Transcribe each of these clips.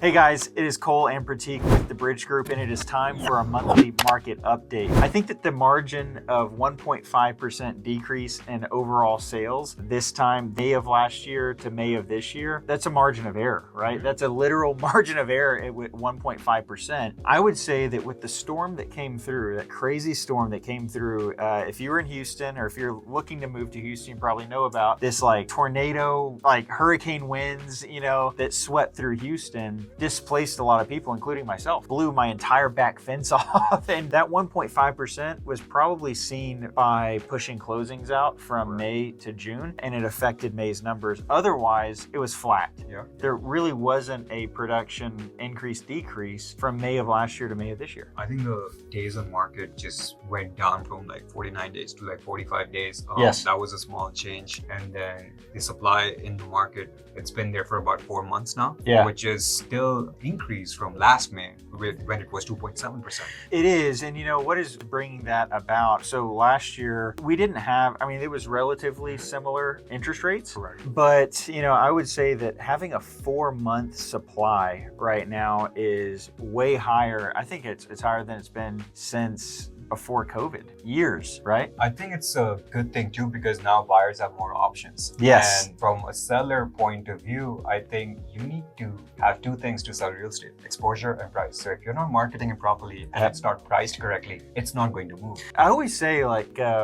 Hey guys, it is Cole and Prateek with the Bridge Group, and it is time for a monthly market update. I think that the margin of 1.5% decrease in overall sales this time, May of last year to May of this year, that's a margin of error, right? That's a literal margin of error at 1.5%. I would say that with the storm that came through, that crazy storm that came through, if you were in Houston or if you're looking to move to Houston, you probably know about this like tornado, like hurricane winds, that swept through Houston. Displaced a lot of people, including myself, blew my entire back fence off. And that 1.5% was probably seen by pushing closings out from May to June, and it affected May's numbers. Otherwise, it was flat. Yeah. There really wasn't a production increase decrease from May of last year to May of this year. I think the days on market just went down from like 49 days to like 45 days. Yes. That was a small change. And then the supply in the market, it's been there for about 4 months now, Yeah. which is still increase from last May when it was 2.7%. It is. And what is bringing that about? So last year we didn't have, it was relatively similar interest rates. Correct. But, I would say that having a 4-month supply right now is way higher. I think it's higher than it's been since before COVID, years, right? I think it's a good thing too, because now buyers have more options. Yes. And from a seller point of view, I think you need to have two things to sell real estate: exposure and price. So if you're not marketing it properly and it's not priced correctly, it's not going to move. I always say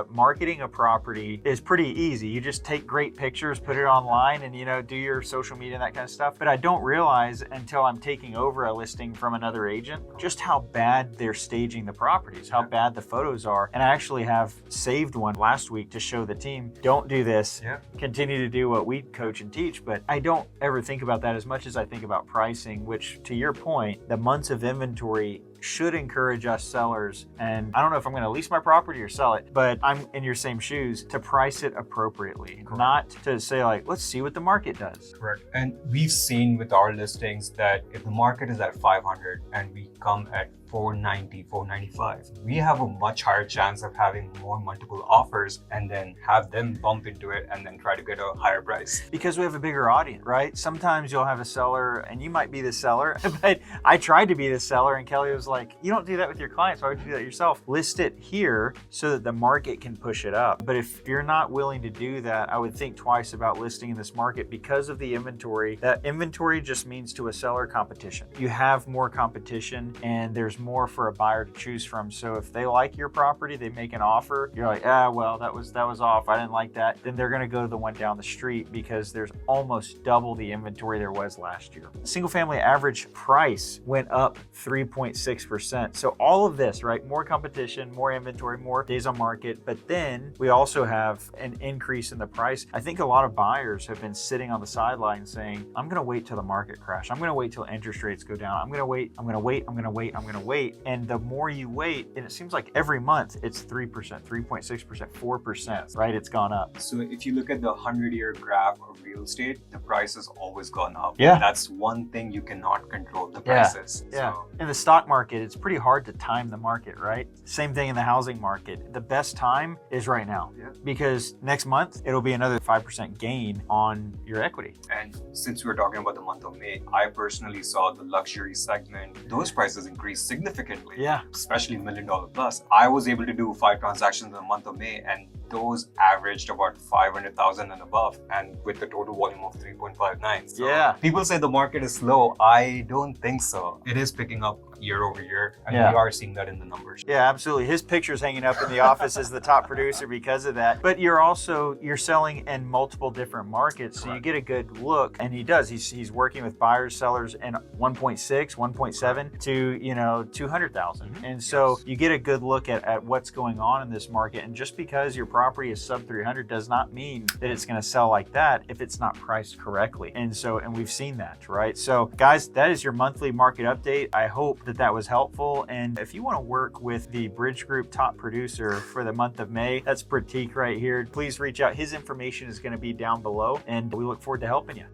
marketing a property is pretty easy. You just take great pictures, put it online, and do your social media and that kind of stuff. But I don't realize until I'm taking over a listing from another agent just how bad they're staging the properties, how bad the photos are. And I actually have saved one last week to show the team, don't do this. Yeah. Continue to do what we coach and teach. But I don't ever think about that as much as I think about pricing, which, to your point, the months of inventory should encourage us sellers. And I don't know if I'm going to lease my property or sell it, but I'm in your same shoes, to price it appropriately. Correct. Not to say let's see what the market does. Correct. And we've seen with our listings that if the market is at 500 and we come at 490, 495, we have a much higher chance of having more multiple offers and then have them bump into it and then try to get a higher price. Because we have a bigger audience, right? Sometimes you'll have a seller and you might be the seller, but I tried to be the seller and Kelly was like, you don't do that with your clients. Why would you do that yourself? List it here so that the market can push it up. But if you're not willing to do that, I would think twice about listing in this market because of the inventory. That inventory just means to a seller competition. You have more competition and there's more for a buyer to choose from. So if they like your property, they make an offer, you're like, well, that was off. I didn't like that. Then they're going to go to the one down the street because there's almost double the inventory there was last year. Single family average price went up 3.6%. So all of this, right? More competition, more inventory, more days on market. But then we also have an increase in the price. I think a lot of buyers have been sitting on the sidelines saying, I'm going to wait till the market crash. I'm going to wait till interest rates go down. I'm going to wait. And the more you wait, and it seems like every month it's 3%, 3.6%, 4%, right? It's gone up. So if you look at the 100-year graph of real estate, the price has always gone up. Yeah. That's one thing you cannot control, the prices. Yeah. So, In the stock market, it's pretty hard to time the market, right? Same thing in the housing market. The best time is right now. Yeah. Because next month, it'll be another 5% gain on your equity. and since we're talking about the month of May, I personally saw the luxury segment, those prices increased significantly. Yeah. Especially $1 million plus. I was able to do 5 transactions in the month of May, and those averaged about 500,000 and above, and with the total volume of 3.59. So Yeah. people say the market is slow. I don't think so. It is picking up year over year, and Yeah. we are seeing that in the numbers. Yeah, absolutely. His picture's hanging up in the office as the top producer because of that. But you're selling in multiple different markets, so you get a good look. And he does. He's working with buyers, sellers in 1.6, 1.7 to 200,000. And so you get a good look at what's going on in this market. And just because your property is sub 300 does not mean that it's going to sell like that if it's not priced correctly. And we've seen that, right? So guys, that is your monthly market update. I hope that was helpful. And if you want to work with the Bridge Group top producer for the month of May, that's Prateek right here. Please reach out. His information is going to be down below, and we look forward to helping you.